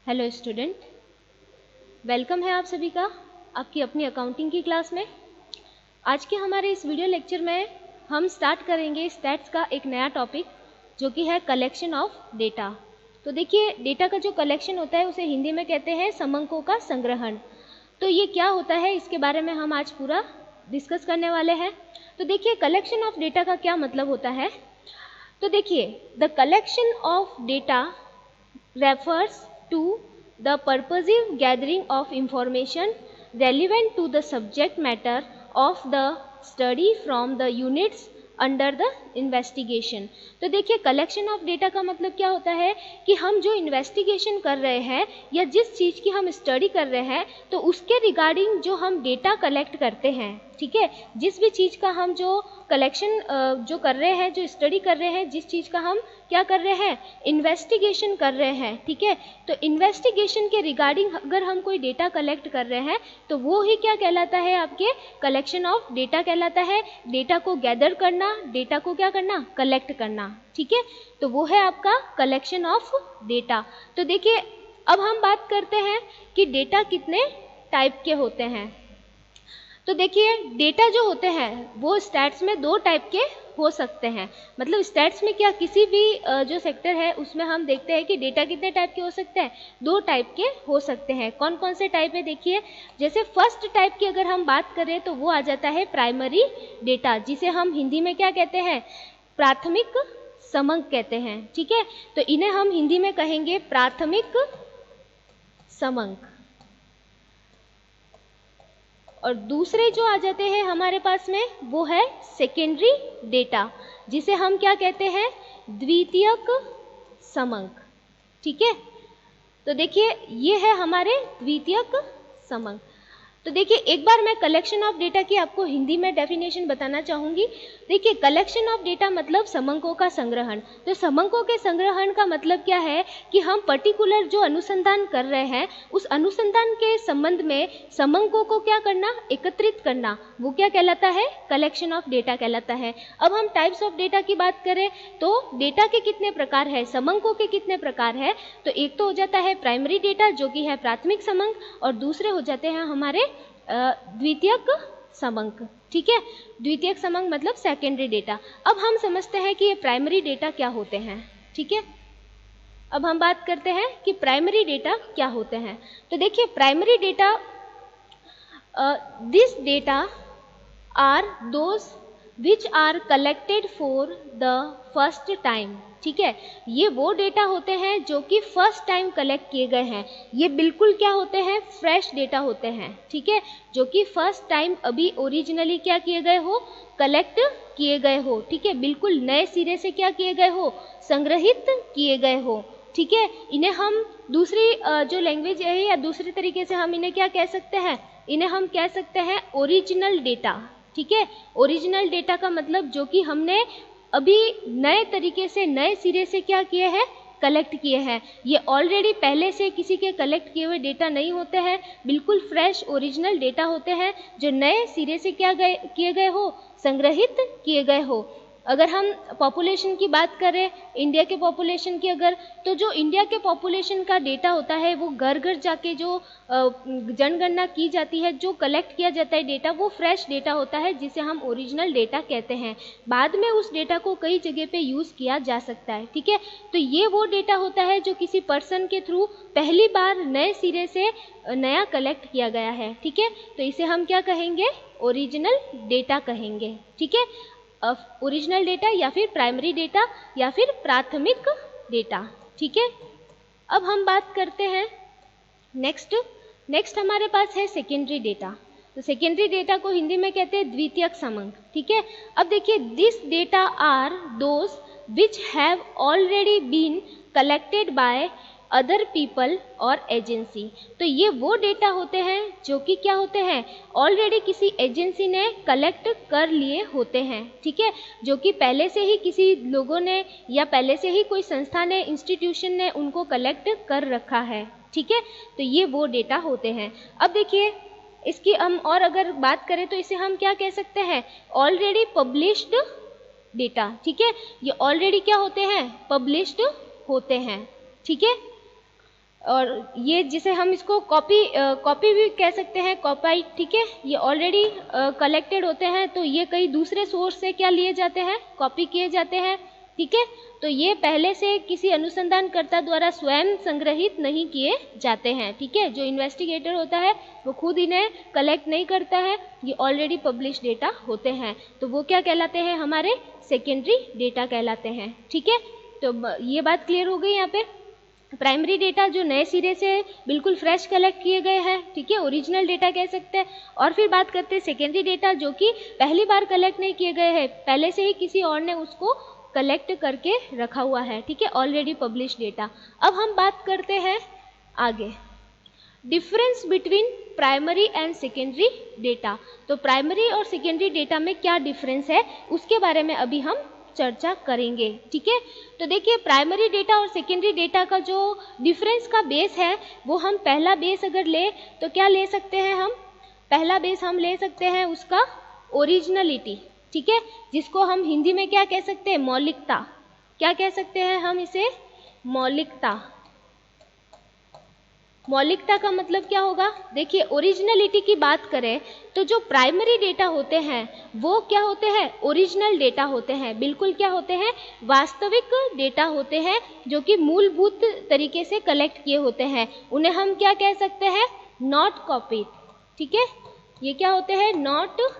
Hello student, welcome है आप सभी का आपकी अपनी अकाउंटिंग की क्लास में। आज के हमारे इस वीडियो लेक्चर में हम स्टार्ट करेंगे स्टैट्स का एक नया टॉपिक जो कि है कलेक्शन ऑफ डेटा। तो देखिए, डेटा का जो कलेक्शन होता है उसे हिंदी में कहते हैं समंकों का संग्रहण। तो ये क्या होता है इसके बारे में हम आज पूरा डिस्कस करने वाले हैं। तो देखिए, कलेक्शन ऑफ डेटा का क्या मतलब होता है। तो देखिए, the collection of data refers to the purposive gathering of information relevant to the subject matter of the study from the units under the investigation. तो देखिए, कलेक्शन ऑफ डेटा का मतलब क्या होता है कि हम जो इन्वेस्टिगेशन कर रहे हैं या जिस चीज़ की हम स्टडी कर रहे हैं तो उसके रिगार्डिंग जो हम डेटा कलेक्ट करते हैं, ठीक है, जिस भी चीज़ का हम जो कलेक्शन जो कर रहे हैं, जो स्टडी कर रहे हैं, जिस चीज़ का हम क्या कर रहे हैं, इन्वेस्टिगेशन कर रहे हैं, ठीक है। तो इन्वेस्टिगेशन के रिगार्डिंग अगर हम कोई डेटा कलेक्ट कर रहे हैं तो वो ही क्या कहलाता है, आपके कलेक्शन ऑफ डेटा कहलाता है। डेटा को गैदर करना, डेटा को क्या करना, कलेक्ट करना, ठीक है। तो वो है आपका कलेक्शन ऑफ डेटा। तो देखिए, अब हम बात करते हैं कि डेटा कितने टाइप के होते हैं। तो देखिए, डेटा जो होते हैं वो स्टैट्स में दो टाइप के हो सकते हैं। मतलब स्टैट्स में क्या, किसी भी जो सेक्टर है उसमें हम देखते हैं कि डेटा कितने टाइप के हो सकते हैं, दो टाइप के हो सकते हैं। कौन कौन से टाइप है, देखिए, जैसे फर्स्ट टाइप की अगर हम बात करें तो वो आ जाता है प्राइमरी डेटा, जिसे हम हिंदी में क्या कहते हैं, प्राथमिक समंक कहते हैं, ठीक है। तो इन्हें हम हिंदी में कहेंगे प्राथमिक समंक। और दूसरे जो आ जाते हैं हमारे पास में वो है सेकेंडरी डेटा, जिसे हम क्या कहते हैं, द्वितीयक समंक, ठीक है। तो देखिए, ये है हमारे द्वितीयक समंक। तो देखिए, एक बार मैं कलेक्शन ऑफ डेटा की आपको हिंदी में डेफिनेशन बताना चाहूँगी। देखिए, कलेक्शन ऑफ डेटा मतलब समंकों का संग्रहण। तो समंकों के संग्रहण का मतलब क्या है कि हम पर्टिकुलर जो अनुसंधान कर रहे हैं उस अनुसंधान के संबंध में समंकों को क्या करना, एकत्रित करना, वो क्या कहलाता है, कलेक्शन ऑफ डेटा कहलाता है। अब हम टाइप्स ऑफ डेटा की बात करें तो डेटा के कितने प्रकार है, समंकों के कितने प्रकार है। तो एक तो हो जाता है प्राइमरी डेटा जो कि है प्राथमिक समंक, और दूसरे हो जाते हैं हमारे द्वितीयक समंक, ठीक है। द्वितीयक समंक मतलब सेकेंडरी डेटा। अब हम समझते हैं कि ये प्राइमरी डेटा क्या होते हैं, ठीक है। अब हम बात करते हैं कि प्राइमरी डेटा क्या होते हैं। तो देखिए, primary data, this data are those which are collected for the first time, ठीक है। ये वो डेटा होते हैं जो कि फर्स्ट टाइम कलेक्ट किए गए हैं। ये बिल्कुल क्या होते हैं, फ्रेश डेटा होते हैं, ठीक है, जो कि फर्स्ट टाइम अभी ओरिजिनली क्या किए गए हो, कलेक्ट किए गए हो, ठीक है, बिल्कुल नए सिरे से क्या किए गए हो, संग्रहित किए गए हो, ठीक है। इन्हें हम दूसरी जो लैंग्वेज है या दूसरे तरीके से हम इन्हें क्या कह सकते हैं, इन्हें हम कह सकते हैं ओरिजिनल डेटा, ठीक है। ओरिजिनल डेटा का मतलब जो कि हमने अभी नए तरीके से, नए सिरे से क्या किए हैं, कलेक्ट किए हैं। ये ऑलरेडी पहले से किसी के कलेक्ट किए हुए डेटा नहीं होते हैं, बिल्कुल फ्रेश ओरिजिनल डेटा होते हैं जो नए सिरे से क्या किए गए हो, संग्रहित किए गए हो। अगर हम पॉपुलेशन की बात करें, इंडिया के पॉपुलेशन की अगर, तो जो इंडिया के पॉपुलेशन का डेटा होता है वो घर घर जाके जो जनगणना की जाती है, जो कलेक्ट किया जाता है डेटा, वो फ्रेश डेटा होता है जिसे हम ओरिजिनल डेटा कहते हैं। बाद में उस डेटा को कई जगह पे यूज़ किया जा सकता है, ठीक है। तो ये वो डेटा होता है जो किसी पर्सन के थ्रू पहली बार नए सिरे से नया कलेक्ट किया गया है, ठीक है। तो इसे हम क्या कहेंगे, ओरिजिनल डेटा कहेंगे, ठीक है। ओरिजिनल डेटा या फिर प्राइमरी डेटा या फिर प्राथमिक डेटा, ठीक है। अब हम बात करते हैं नेक्स्ट हमारे पास है सेकेंडरी डेटा। तो सेकेंडरी डेटा को हिंदी में कहते हैं द्वितीयक समंक, ठीक है। अब देखिए, this data are those which have already been collected by other people और एजेंसी। तो ये वो डेटा होते हैं जो कि क्या होते हैं, ऑलरेडी किसी एजेंसी ने कलेक्ट कर लिए होते हैं, ठीक है, जो कि पहले से ही किसी लोगों ने या पहले से ही कोई संस्था ने, इंस्टीट्यूशन ने उनको कलेक्ट कर रखा है, ठीक है। तो ये वो डेटा होते हैं। अब देखिए, इसकी हम और अगर बात करें तो इसे हम क्या कह सकते हैं, ऑलरेडी पब्लिश्ड डेटा, ठीक है। ये ऑलरेडी क्या होते हैं, पब्लिश्ड होते हैं, ठीक है। और ये जिसे हम इसको कॉपी भी कह सकते हैं, कॉपी, ठीक है। ये ऑलरेडी कलेक्टेड होते हैं, तो ये कई दूसरे सोर्स से क्या लिए जाते हैं, कॉपी किए जाते हैं, ठीक है। तो ये पहले से किसी अनुसंधानकर्ता द्वारा स्वयं संग्रहित नहीं किए जाते हैं, ठीक है। जो इन्वेस्टिगेटर होता है वो खुद इन्हें कलेक्ट नहीं करता है, ये ऑलरेडी पब्लिश डेटा होते हैं, तो वो क्या कहलाते हैं, हमारे सेकेंडरी डेटा कहलाते हैं, ठीक है। तो ये बात क्लियर हो गई यहाँ पे। प्राइमरी डेटा जो नए सिरे से बिल्कुल फ्रेश कलेक्ट किए गए हैं, ठीक है, ओरिजिनल डेटा कह सकते हैं। और फिर बात करते हैं सेकेंडरी डेटा, जो कि पहली बार कलेक्ट नहीं किए गए हैं, पहले से ही किसी और ने उसको कलेक्ट करके रखा हुआ है, ठीक है, ऑलरेडी पब्लिश डेटा। अब हम बात करते हैं आगे, difference between primary and secondary data. तो प्राइमरी और सेकेंडरी डेटा में क्या डिफरेंस है, उसके बारे में अभी हम चर्चा करेंगे, ठीक है। तो देखिए, प्राइमरी डेटा और सेकेंडरी डेटा का जो डिफरेंस का बेस है, वो हम पहला बेस अगर ले तो क्या ले सकते हैं, हम पहला बेस हम ले सकते हैं उसका ओरिजिनलिटी, ठीक है, जिसको हम हिंदी में क्या कह सकते हैं, मौलिकता। क्या कह सकते हैं हम इसे, मौलिकता। मौलिकता का मतलब क्या होगा, देखिए ओरिजिनलिटी की बात करें तो जो प्राइमरी डेटा होते हैं वो क्या होते हैं, ओरिजिनल डेटा होते हैं, बिल्कुल क्या होते हैं, वास्तविक डेटा होते हैं, जो कि मूलभूत तरीके से कलेक्ट किए होते हैं। उन्हें हम क्या कह सकते हैं, नॉट कॉपीड, ठीक है। ये क्या होते हैं, नॉट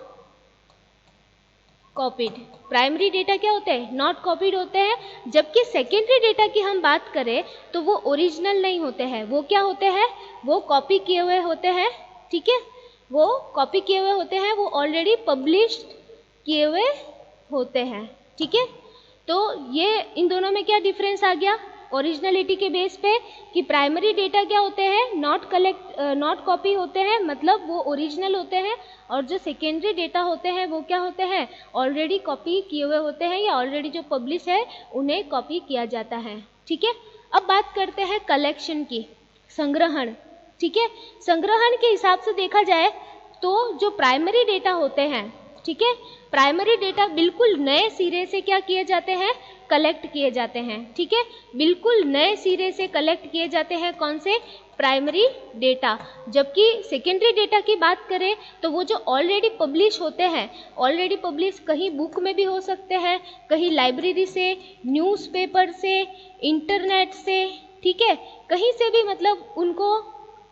कॉपीड। प्राइमरी डेटा क्या होते हैं, नॉट कॉपीड होते हैं। जबकि सेकेंडरी डेटा की हम बात करें तो वो ओरिजिनल नहीं होते हैं, वो क्या होते हैं, वो कॉपी किए हुए होते हैं, ठीक है, वो कॉपी किए हुए होते हैं, वो ऑलरेडी पब्लिश किए हुए होते हैं, ठीक है। तो ये इन दोनों में क्या डिफरेंस आ गया ओरिजिनलिटी के बेस पे, कि प्राइमरी डेटा क्या होते हैं, नॉट कॉपी होते हैं, मतलब वो ओरिजिनल होते हैं, और जो सेकेंडरी डेटा होते हैं वो क्या होते हैं, ऑलरेडी कॉपी किए हुए होते हैं, या ऑलरेडी जो पब्लिश है उन्हें कॉपी किया जाता है, ठीक है। अब बात करते हैं कलेक्शन की, संग्रहण, ठीक है। संग्रहण के हिसाब से देखा जाए तो जो प्राइमरी डेटा होते हैं, ठीक है, प्राइमरी डेटा बिल्कुल नए सिरे से क्या किए जाते हैं, कलेक्ट किए जाते हैं, ठीक है, बिल्कुल नए सिरे से कलेक्ट किए जाते हैं, कौन से, प्राइमरी डेटा। जबकि सेकेंडरी डेटा की बात करें तो वो जो ऑलरेडी पब्लिश होते हैं, ऑलरेडी पब्लिश कहीं बुक में भी हो सकते हैं, कहीं लाइब्रेरी से, न्यूज़पेपर से, इंटरनेट से, ठीक है, कहीं से भी मतलब उनको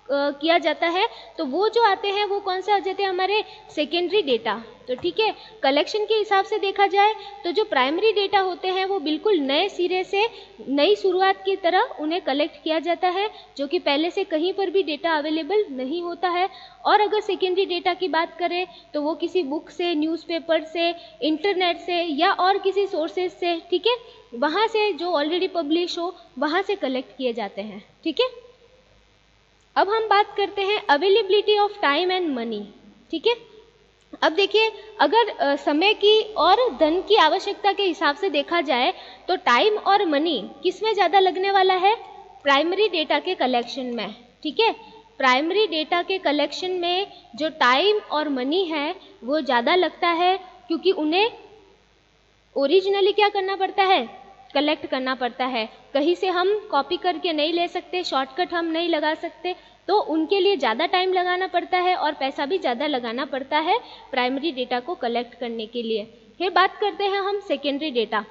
किया जाता है, तो वो जो आते हैं वो कौन से आ जाते हैं, हमारे सेकेंडरी डेटा। तो ठीक है, कलेक्शन के हिसाब से देखा जाए तो जो प्राइमरी डेटा होते हैं वो बिल्कुल नए सिरे से, नई शुरुआत की तरह उन्हें कलेक्ट किया जाता है, जो कि पहले से कहीं पर भी डेटा अवेलेबल नहीं होता है। और अगर सेकेंडरी डेटा की बात करें तो वो किसी बुक से, न्यूज़पेपर से, इंटरनेट से या और किसी सोर्सेज से, ठीक है, वहाँ से जो ऑलरेडी पब्लिश हो वहाँ से कलेक्ट किए जाते हैं, ठीक है। अब हम बात करते हैं availability of time and money, ठीक है। अब देखिए, अगर समय की और धन की आवश्यकता के हिसाब से देखा जाए तो टाइम और मनी किस में ज़्यादा लगने वाला है, प्राइमरी डेटा के कलेक्शन में, ठीक है। प्राइमरी डेटा के कलेक्शन में जो टाइम और मनी है वो ज़्यादा लगता है, क्योंकि उन्हें ओरिजिनली क्या करना पड़ता है, कलेक्ट करना पड़ता है, कहीं से हम कॉपी करके नहीं ले सकते, शॉर्टकट हम नहीं लगा सकते, तो उनके लिए ज़्यादा टाइम लगाना पड़ता है और पैसा भी ज़्यादा लगाना पड़ता है प्राइमरी डेटा को कलेक्ट करने के लिए। फिर बात करते हैं हम secondary data.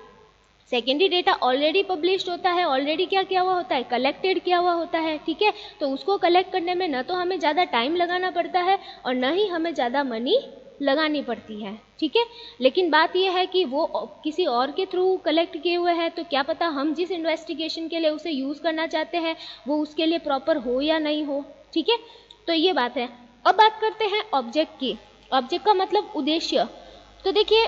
Secondary data already published होता है, ऑलरेडी क्या किया हुआ होता है, कलेक्टेड किया हुआ होता है, ठीक है। तो उसको कलेक्ट करने में न तो हमें ज़्यादा टाइम लगाना पड़ता है और न ही हमें ज़्यादा मनी लगानी पड़ती है, ठीक है। लेकिन बात यह है कि वो किसी और के थ्रू कलेक्ट किए हुए हैं, तो क्या पता हम जिस इन्वेस्टिगेशन के लिए उसे यूज़ करना चाहते हैं वो उसके लिए प्रॉपर हो या नहीं हो, ठीक है। तो ये बात है। अब बात करते हैं ऑब्जेक्ट की। ऑब्जेक्ट का मतलब उद्देश्य। तो देखिए,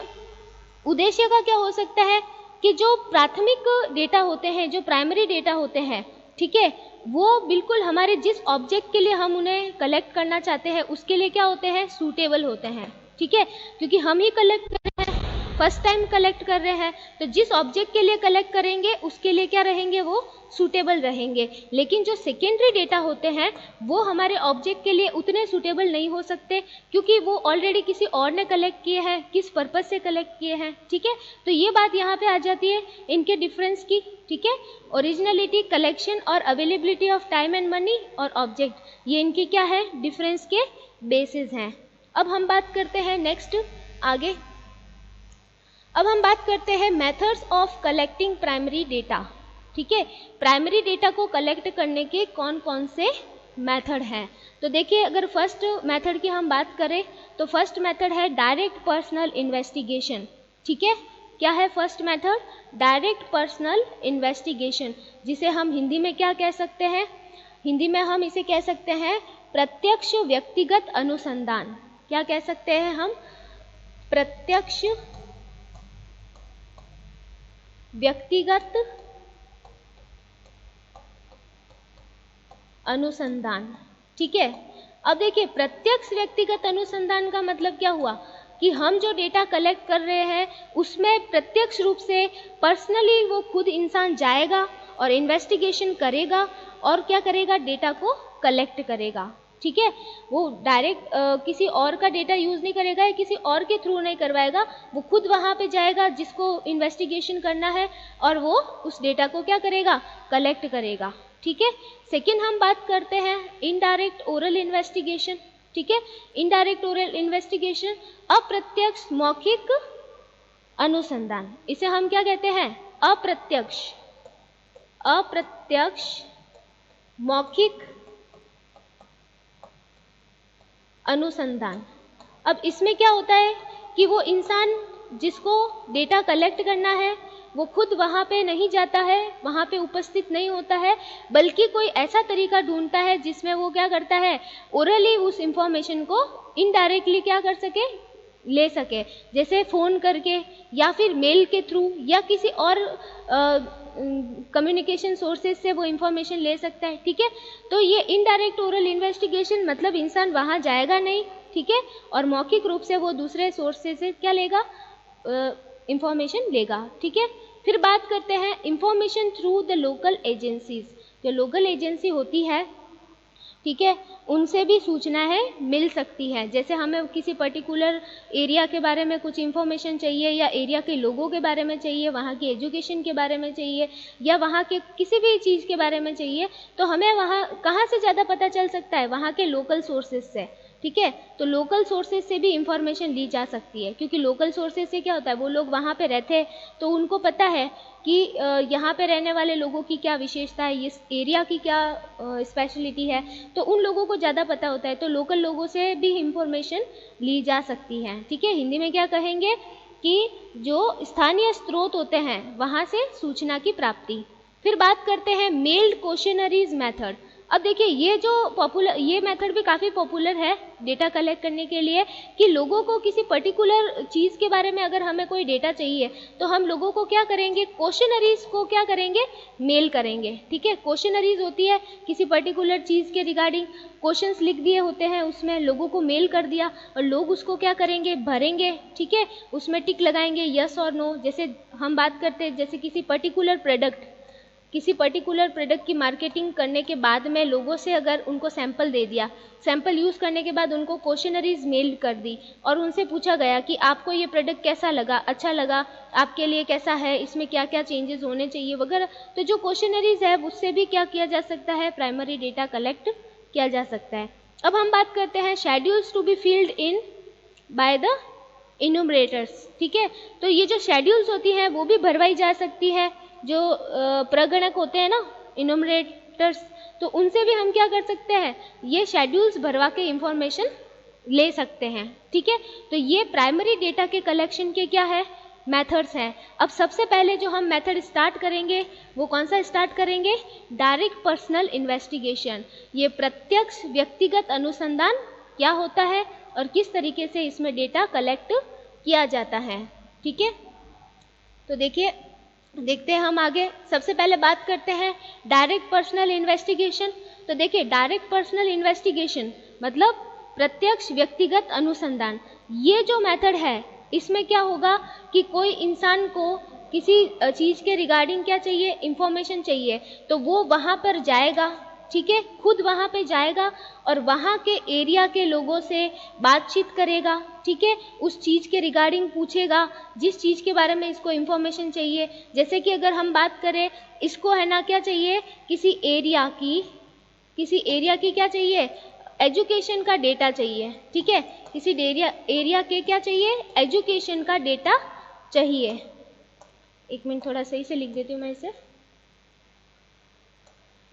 उद्देश्य का क्या हो सकता है कि जो प्राथमिक डेटा होते हैं, जो प्राइमरी डेटा होते हैं, ठीक है, वो बिल्कुल हमारे जिस ऑब्जेक्ट के लिए हम उन्हें कलेक्ट करना चाहते हैं उसके लिए क्या होते हैं, सूटेबल होते हैं, ठीक है, क्योंकि हम ही कलेक्ट कर रहे हैं। फर्स्ट टाइम कलेक्ट कर रहे हैं, तो जिस ऑब्जेक्ट के लिए कलेक्ट करेंगे उसके लिए क्या रहेंगे, वो सूटेबल रहेंगे। लेकिन जो सेकेंडरी डेटा होते हैं वो हमारे ऑब्जेक्ट के लिए उतने सूटेबल नहीं हो सकते, क्योंकि वो ऑलरेडी किसी और ने कलेक्ट किए हैं, किस पर्पस से कलेक्ट किए हैं। ठीक है, तो ये बात यहाँ पे आ जाती है इनके डिफरेंस की। ठीक है, ओरिजिनलिटी, कलेक्शन और availability of time and money और ऑब्जेक्ट, ये इनकी क्या है, डिफरेंस के बेसिस हैं। अब हम बात करते हैं नेक्स्ट आगे। अब हम बात करते हैं methods of collecting primary data. ठीक है, प्राइमरी डेटा को कलेक्ट करने के कौन कौन से मेथड हैं। तो देखिए, अगर फर्स्ट मेथड की हम बात करें तो फर्स्ट मेथड है डायरेक्ट पर्सनल इन्वेस्टिगेशन। ठीक है, क्या है first method, direct personal investigation, जिसे हम हिंदी में क्या कह सकते हैं, हिंदी में हम इसे कह सकते हैं प्रत्यक्ष व्यक्तिगत अनुसंधान। क्या कह सकते हैं हम, प्रत्यक्ष व्यक्तिगत अनुसंधान। ठीक है, अब देखिए प्रत्यक्ष व्यक्तिगत अनुसंधान का मतलब क्या हुआ कि हम जो डेटा कलेक्ट कर रहे हैं उसमें प्रत्यक्ष रूप से पर्सनली वो खुद इंसान जाएगा और इन्वेस्टिगेशन करेगा और क्या करेगा, डेटा को कलेक्ट करेगा। ठीक है, वो डायरेक्ट किसी और का डेटा यूज़ नहीं करेगा या किसी और के थ्रू नहीं करवाएगा, वो खुद वहाँ पे जाएगा जिसको इन्वेस्टिगेशन करना है और वो उस डेटा को क्या करेगा, कलेक्ट करेगा। ठीक है, सेकेंड हम बात करते हैं इनडायरेक्ट ओरल इन्वेस्टिगेशन। ठीक है, इनडायरेक्ट ओरल इन्वेस्टिगेशन, अप्रत्यक्ष मौखिक अनुसंधान, इसे हम क्या कहते हैं, अप्रत्यक्ष मौखिक अनुसंधान। अब इसमें क्या होता है कि वो इंसान जिसको डेटा कलेक्ट करना है वो खुद वहाँ पे नहीं जाता है, वहाँ पे उपस्थित नहीं होता है, बल्कि कोई ऐसा तरीका ढूंढता है जिसमें वो क्या करता है, ओरली उस इंफॉर्मेशन को इनडायरेक्टली क्या कर सके, ले सके, जैसे फ़ोन करके या फिर मेल के थ्रू या किसी और कम्युनिकेशन सोर्सेज से वो इंफॉर्मेशन ले सकता है। ठीक है, तो ये इनडायरेक्ट ओरल इन्वेस्टिगेशन मतलब इंसान वहाँ जाएगा नहीं। ठीक है, और मौखिक रूप से वो दूसरे सोर्सेज से क्या लेगा, इंफॉर्मेशन लेगा। ठीक है, फिर बात करते हैं information through the local agencies. जो लोकल एजेंसी होती है, ठीक है, उनसे भी सूचनाएं मिल सकती है। जैसे हमें किसी पर्टिकुलर एरिया के बारे में कुछ इन्फॉर्मेशन चाहिए या एरिया के लोगों के बारे में चाहिए, वहाँ की एजुकेशन के बारे में चाहिए या वहाँ के किसी भी चीज़ के बारे में चाहिए, तो हमें वहाँ कहाँ से ज़्यादा पता चल सकता है, वहाँ के लोकल सोर्सेज से। ठीक है, तो लोकल सोर्सेज से भी इंफॉर्मेशन ली जा सकती है, क्योंकि लोकल सोर्सेज से क्या होता है, वो लोग वहाँ पे रहते हैं तो उनको पता है कि यहाँ पे रहने वाले लोगों की क्या विशेषता है, इस एरिया की क्या स्पेशलिटी है, तो उन लोगों को ज़्यादा पता होता है, तो लोकल लोगों से भी इंफॉर्मेशन ली जा सकती है। ठीक है, हिंदी में क्या कहेंगे कि जो स्थानीय स्रोत होते हैं वहाँ से सूचना की प्राप्ति। फिर बात करते हैं मेल्ड क्वेश्चनरीज मेथड। अब देखिए, ये मेथड भी काफ़ी पॉपुलर है डेटा कलेक्ट करने के लिए, कि लोगों को किसी पर्टिकुलर चीज़ के बारे में अगर हमें कोई डेटा चाहिए तो हम लोगों को क्या करेंगे, क्वेश्चनरीज को क्या करेंगे, मेल करेंगे। ठीक है, क्वेश्चनरीज होती है किसी पर्टिकुलर चीज़ के रिगार्डिंग, क्वेश्चंस लिख दिए होते हैं उसमें, लोगों को मेल कर दिया और लोग उसको क्या करेंगे, भरेंगे। ठीक है, उसमें टिक लगाएंगे यस और नो। जैसे हम बात करते हैं, जैसे किसी पर्टिकुलर प्रोडक्ट की मार्केटिंग करने के बाद में लोगों से अगर उनको सैंपल दे दिया, सैंपल यूज़ करने के बाद उनको क्वेश्चनरीज मेल कर दी और उनसे पूछा गया कि आपको ये प्रोडक्ट कैसा लगा, अच्छा लगा, आपके लिए कैसा है, इसमें क्या क्या चेंजेस होने चाहिए वगैरह, तो जो क्वेश्चनरीज है उससे भी क्या किया जा सकता है, प्राइमरी डेटा कलेक्ट किया जा सकता है। अब हम बात करते हैं schedules to be filled in by the enumerators. ठीक है, तो ये जो शेड्यूल्स होती हैं वो भी भरवाई जा सकती है, जो प्रगणक होते हैं ना, इन्यूमरेटर्स, तो उनसे भी हम क्या कर सकते हैं, ये शेड्यूल्स भरवा के इंफॉर्मेशन ले सकते हैं। ठीक है, तो ये प्राइमरी डेटा के कलेक्शन के क्या है, मेथड्स हैं। अब सबसे पहले जो हम मेथड स्टार्ट करेंगे वो कौन सा स्टार्ट करेंगे, डायरेक्ट पर्सनल इन्वेस्टिगेशन। ये प्रत्यक्ष व्यक्तिगत अनुसंधान क्या होता है और किस तरीके से इसमें डेटा कलेक्ट किया जाता है। ठीक है, तो देखते हैं हम आगे। सबसे पहले बात करते हैं डायरेक्ट पर्सनल इन्वेस्टिगेशन। तो देखिए, डायरेक्ट पर्सनल इन्वेस्टिगेशन मतलब प्रत्यक्ष व्यक्तिगत अनुसंधान। ये जो मेथड है इसमें क्या होगा कि कोई इंसान को किसी चीज़ के रिगार्डिंग क्या चाहिए, इंफॉर्मेशन चाहिए, तो वो वहाँ पर जाएगा, ठीक है, खुद वहाँ पे जाएगा और वहाँ के एरिया के लोगों से बातचीत करेगा, ठीक है, उस चीज़ के रिगार्डिंग पूछेगा जिस चीज़ के बारे में इसको इंफॉर्मेशन चाहिए। जैसे कि अगर हम बात करें, इसको है ना क्या चाहिए, किसी एरिया की क्या चाहिए, एजुकेशन का डेटा चाहिए, ठीक है, किसी एरिया के क्या चाहिए, एजुकेशन का डेटा चाहिए। एक मिनट थोड़ा सही से लिख देती हूँ मैं इसे।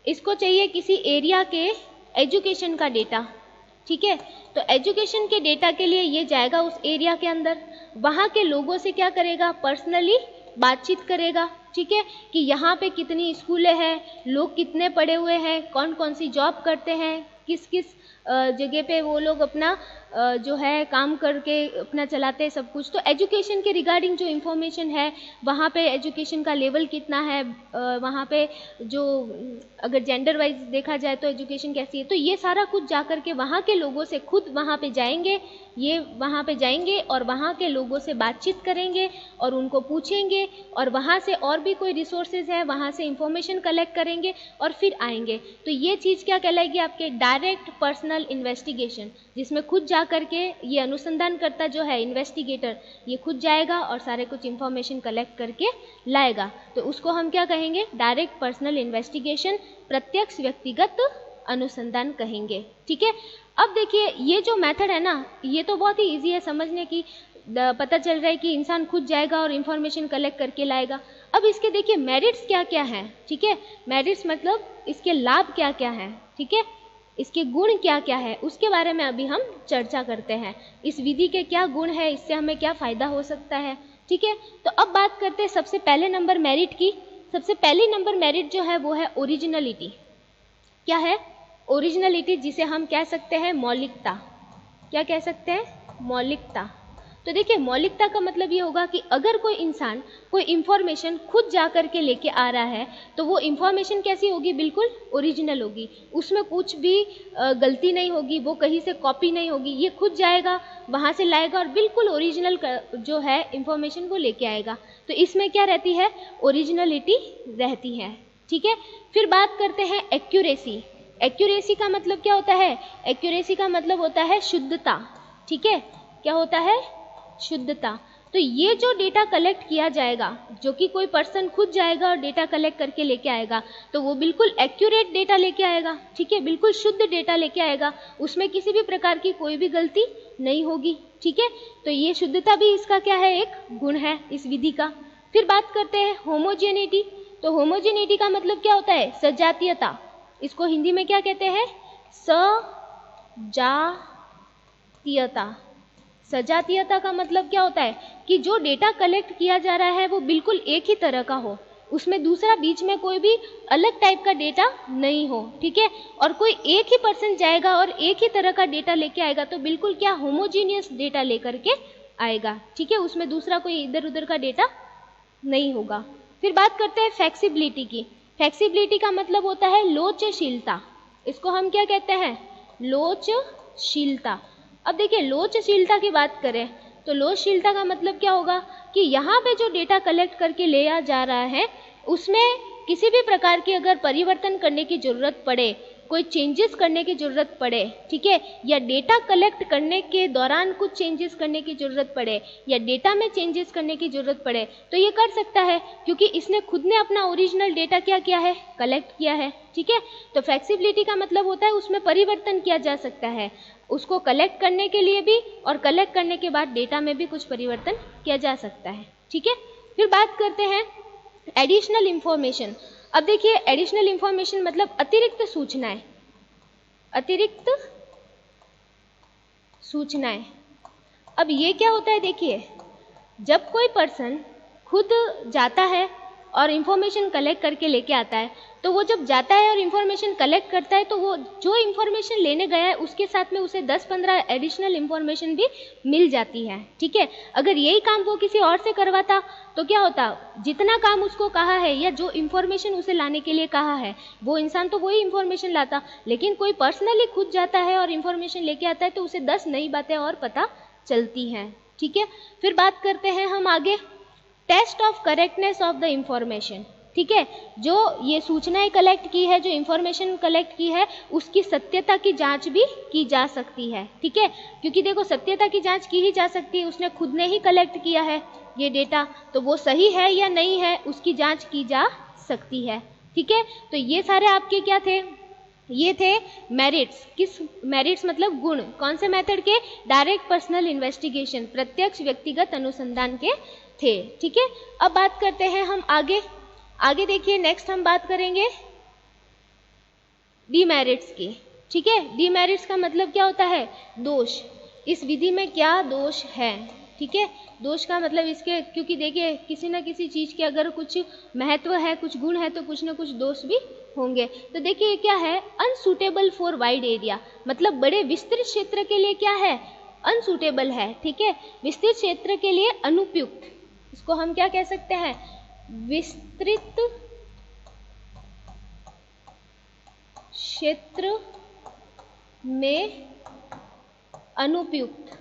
इसको चाहिए किसी एरिया के एजुकेशन का डेटा, ठीक है। तो एजुकेशन के डेटा के लिए ये जाएगा उस एरिया के अंदर, वहाँ के लोगों से क्या करेगा, पर्सनली बातचीत करेगा, ठीक है, कि यहाँ पे कितनी स्कूलें हैं, लोग कितने पढ़े हुए हैं, कौन कौन सी जॉब करते हैं, किस किस जगह पे वो लोग अपना जो है काम करके अपना चलाते हैं सब कुछ। तो एजुकेशन के रिगार्डिंग जो इन्फॉर्मेशन है, वहाँ पे एजुकेशन का लेवल कितना है, वहाँ पे जो अगर जेंडर वाइज देखा जाए तो एजुकेशन कैसी है, तो ये सारा कुछ जा कर के वहाँ के लोगों से खुद वहाँ पे जाएंगे, ये वहाँ पे जाएंगे और वहाँ के लोगों से बातचीत करेंगे और उनको पूछेंगे और वहाँ से और भी कोई रिसोर्सेज है वहाँ से इंफॉर्मेशन कलेक्ट करेंगे और फिर आएंगे। तो ये चीज़ क्या कहलाएगी, आपके डायरेक्ट पर्सनल इन्वेस्टिगेशन, जिसमें खुद जा करके ये अनुसंधानकर्ता जो है, इन्वेस्टिगेटर, ये खुद जाएगा और सारे कुछ इंफॉर्मेशन कलेक्ट करके लाएगा। तो उसको हम क्या कहेंगे, डायरेक्ट पर्सनल इन्वेस्टिगेशन, प्रत्यक्ष व्यक्तिगत अनुसंधान कहेंगे, ठीक है। अब देखिए ये जो मेथड है ना, ये तो बहुत ही इजी है समझने की, पता चल रहा है कि इंसान खुद जाएगा और इंफॉर्मेशन कलेक्ट करके लाएगा। अब इसके देखिए मेरिट्स क्या क्या हैं, ठीक है, मेरिट्स मतलब इसके लाभ क्या क्या हैं, ठीक है, इसके गुण क्या क्या है, उसके बारे में अभी हम चर्चा करते हैं। इस विधि के क्या गुण है, इससे हमें क्या फ़ायदा हो सकता है, ठीक है। तो अब बात करते हैं सबसे पहले नंबर मेरिट की। सबसे पहली नंबर मेरिट जो है वो है ओरिजिनलिटी। क्या है, ओरिजिनलिटी, जिसे हम कह सकते हैं मौलिकता। क्या कह सकते हैं, मौलिकता। तो देखिए मौलिकता का मतलब ये होगा कि अगर कोई इंसान कोई इंफॉर्मेशन खुद जा कर के लेके आ रहा है तो वो इंफॉर्मेशन कैसी होगी, बिल्कुल ओरिजिनल होगी, उसमें कुछ भी गलती नहीं होगी, वो कहीं से कॉपी नहीं होगी, ये खुद जाएगा वहाँ से लाएगा और बिल्कुल ओरिजिनल जो है इंफॉर्मेशन वो लेके आएगा। तो इसमें क्या रहती है, ओरिजिनलिटी रहती है, ठीक है। फिर बात करते हैं एक्यूरेसी। एक्यूरेसी का मतलब क्या होता है, एक्यूरेसी का मतलब होता है शुद्धता, ठीक है, क्या होता है, शुद्धता। तो ये जो डेटा कलेक्ट किया जाएगा, जो कि कोई पर्सन खुद जाएगा और डेटा कलेक्ट करके लेके आएगा, तो वो बिल्कुल एक्यूरेट डेटा लेके आएगा, ठीक है, बिल्कुल शुद्ध डेटा लेके आएगा, उसमें किसी भी प्रकार की कोई भी गलती नहीं होगी, ठीक है। तो ये शुद्धता भी इसका क्या है, एक गुण है इस विधि का। फिर बात करते हैं होमोजेनिटी। तो होमोजेनिटी का मतलब क्या होता है, सजातीयता। इसको हिंदी में क्या कहते हैं, सजातीयता। सजातीयता का मतलब क्या होता है कि जो डेटा कलेक्ट किया जा रहा है वो बिल्कुल एक ही तरह का हो, उसमें दूसरा बीच में कोई भी अलग टाइप का डेटा नहीं हो, ठीक है। और कोई एक ही पर्सन जाएगा और एक ही तरह का डेटा लेके आएगा तो बिल्कुल क्या, होमोजीनियस डेटा लेकर के आएगा, ठीक है, उसमें दूसरा कोई इधर उधर का डेटा नहीं होगा। फिर बात करते हैं फ्लेक्सिबिलिटी की। फ्लेक्सिबिलिटी का मतलब होता है लोचशीलता। इसको हम क्या कहते हैं, लोचशीलता। अब देखिए लोचशीलता की बात करें तो लोचशीलता का मतलब क्या होगा कि यहाँ पे जो डेटा कलेक्ट करके लिया जा रहा है उसमें किसी भी प्रकार की अगर परिवर्तन करने की ज़रूरत पड़े, कोई चेंजेस करने की ज़रूरत पड़े, ठीक है, या डेटा कलेक्ट करने के दौरान कुछ चेंजेस करने की ज़रूरत पड़े या डेटा में चेंजेस करने की ज़रूरत पड़े तो ये कर सकता है, क्योंकि इसने खुद ने अपना ओरिजिनल डेटा क्या किया है, कलेक्ट किया है, ठीक है। तो फ्लेक्सिबिलिटी का मतलब होता है उसमें परिवर्तन किया जा सकता है, उसको कलेक्ट करने के लिए भी और कलेक्ट करने के बाद डेटा में भी कुछ परिवर्तन किया जा सकता है, ठीक है। फिर बात करते हैं एडिशनल इंफॉर्मेशन। अब देखिए एडिशनल इंफॉर्मेशन मतलब अतिरिक्त सूचनाएं, अतिरिक्त सूचनाएं। अब ये क्या होता है, देखिए जब कोई पर्सन खुद जाता है और इंफॉर्मेशन कलेक्ट करके लेके आता है तो वो जब जाता है और इंफॉर्मेशन कलेक्ट करता है तो वो जो इंफॉर्मेशन लेने गया है उसके साथ में उसे 10-15 एडिशनल इंफॉर्मेशन भी मिल जाती है, ठीक है। अगर यही काम वो किसी और से करवाता तो क्या होता, जितना काम उसको कहा है या जो इंफॉर्मेशन उसे लाने के लिए कहा है वो इंसान तो वही इंफॉर्मेशन लाता, लेकिन कोई पर्सनली खुद जाता है और इंफॉर्मेशन लेके आता है तो उसे 10 नई बातें और पता चलती हैं, ठीक है। फिर बात करते हैं हम आगे test of correctness of the information. ठीक है, जो ये सूचनाएं कलेक्ट की है, जो इंफॉर्मेशन कलेक्ट की है, उसकी सत्यता की जांच भी की जा सकती है। ठीक है, क्योंकि देखो सत्यता की जांच की ही जा सकती है, उसने खुद ने ही कलेक्ट किया है ये डेटा, तो वो सही है या नहीं है उसकी जांच की जा सकती है। ठीक है, तो ये सारे आपके क्या थे, ये थे मेरिट्स। किस मेरिट्स मतलब गुण, कौन से मेथड के, डायरेक्ट पर्सनल इन्वेस्टिगेशन, प्रत्यक्ष व्यक्तिगत अनुसंधान के थे। ठीक है, अब बात करते हैं हम आगे देखिए नेक्स्ट हम बात करेंगे डीमेरिट्स की। ठीक है, डीमेरिट्स का मतलब क्या होता है, दोष, इस विधि में क्या दोष है। ठीक है, दोष का मतलब इसके, क्योंकि देखिए किसी ना किसी चीज के अगर कुछ महत्व है, कुछ गुण है, तो कुछ ना कुछ दोष भी होंगे। तो देखिए क्या है, अनसूटेबल फॉर वाइड एरिया, मतलब बड़े विस्तृत क्षेत्र के लिए क्या है, अनसूटेबल है। ठीक है, विस्तृत क्षेत्र के लिए अनुपयुक्त, इसको हम क्या कह सकते हैं, विस्तृत क्षेत्र में अनुपयुक्त।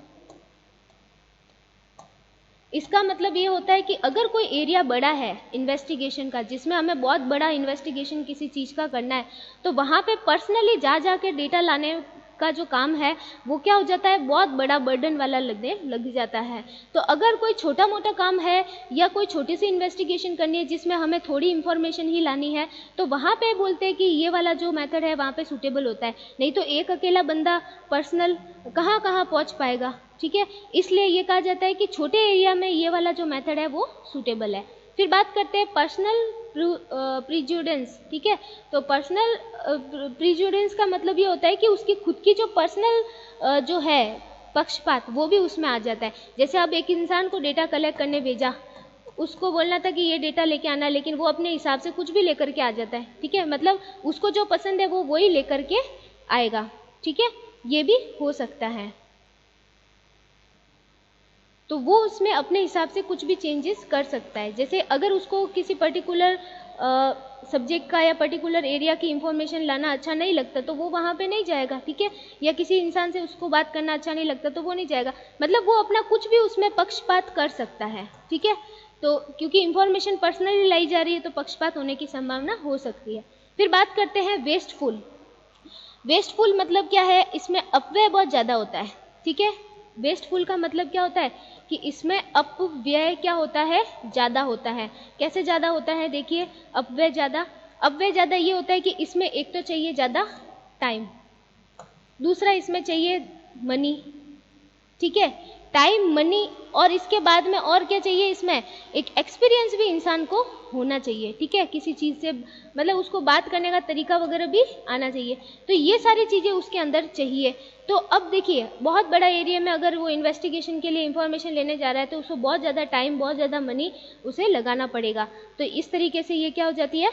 इसका मतलब ये होता है कि अगर कोई एरिया बड़ा है इन्वेस्टिगेशन का, जिसमें हमें बहुत बड़ा इन्वेस्टिगेशन किसी चीज़ का करना है, तो वहाँ पे पर्सनली जा के डेटा लाने का जो काम है वो क्या हो जाता है, बहुत बड़ा बर्डन वाला लगने लग जाता है। तो अगर कोई छोटा मोटा काम है या कोई छोटी सी इन्वेस्टिगेशन करनी है जिसमें हमें थोड़ी इन्फॉर्मेशन ही लानी है, तो वहाँ पे बोलते हैं कि ये वाला जो मेथड है वहाँ पे सूटेबल होता है। नहीं तो एक अकेला बंदा पर्सनल कहाँ पहुँच पाएगा। ठीक है, इसलिए ये कहा जाता है कि छोटे एरिया में ये वाला जो मेथड है वो सूटेबल है। फिर बात करते हैं पर्सनल प्रीजुडेंस। ठीक है, तो पर्सनल प्रीजुडेंस का मतलब ये होता है कि उसकी खुद की जो पर्सनल जो है पक्षपात, वो भी उसमें आ जाता है। जैसे अब एक इंसान को डेटा कलेक्ट करने भेजा, उसको बोलना था कि ये डेटा लेके आना, लेकिन वो अपने हिसाब से कुछ भी लेकर के आ जाता है। ठीक है, मतलब उसको जो पसंद है वो वही लेकर के आएगा। ठीक है, ये भी हो सकता है, तो वो उसमें अपने हिसाब से कुछ भी चेंजेस कर सकता है। जैसे अगर उसको किसी पर्टिकुलर सब्जेक्ट का या पर्टिकुलर एरिया की इंफॉर्मेशन लाना अच्छा नहीं लगता तो वो वहाँ पे नहीं जाएगा। ठीक है, या किसी इंसान से उसको बात करना अच्छा नहीं लगता तो वो नहीं जाएगा, मतलब वो अपना कुछ भी उसमें पक्षपात कर सकता है। ठीक है, तो क्योंकि इंफॉर्मेशन पर्सनली लाई जा रही है तो पक्षपात होने की संभावना हो सकती है। फिर बात करते हैं वेस्टफुल। वेस्टफुल मतलब क्या है, इसमें अपव्यय बहुत ज़्यादा होता है। ठीक है, वेस्टफुल का मतलब क्या होता है कि इसमें अपव्यय क्या होता है, ज़्यादा होता है। कैसे ज़्यादा होता है, देखिए अपव्यय ज़्यादा ये होता है कि इसमें एक तो चाहिए ज़्यादा टाइम, दूसरा इसमें चाहिए मनी। ठीक है, टाइम, मनी, और इसके बाद में और क्या चाहिए, इसमें एक एक्सपीरियंस भी इंसान को होना चाहिए। ठीक है, किसी चीज़ से मतलब उसको बात करने का तरीका वगैरह भी आना चाहिए, तो ये सारी चीज़ें उसके अंदर चाहिए। तो अब देखिए बहुत बड़ा एरिया में अगर वो इन्वेस्टिगेशन के लिए इंफॉर्मेशन लेने जा रहा है तो उसको बहुत ज़्यादा टाइम, बहुत ज़्यादा मनी उसे लगाना पड़ेगा। तो इस तरीके से ये क्या हो जाती है,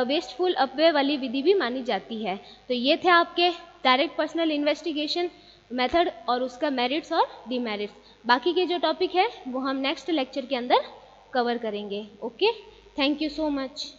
वेस्टफुल अपव्यय वाली विधि भी मानी जाती है। तो ये थे आपके डायरेक्ट पर्सनल इन्वेस्टिगेशन मेथड और उसका मेरिट्स और डिमेरिट्स। बाकी के जो टॉपिक है वो हम नेक्स्ट लेक्चर के अंदर कवर करेंगे। Okay, thank you so much.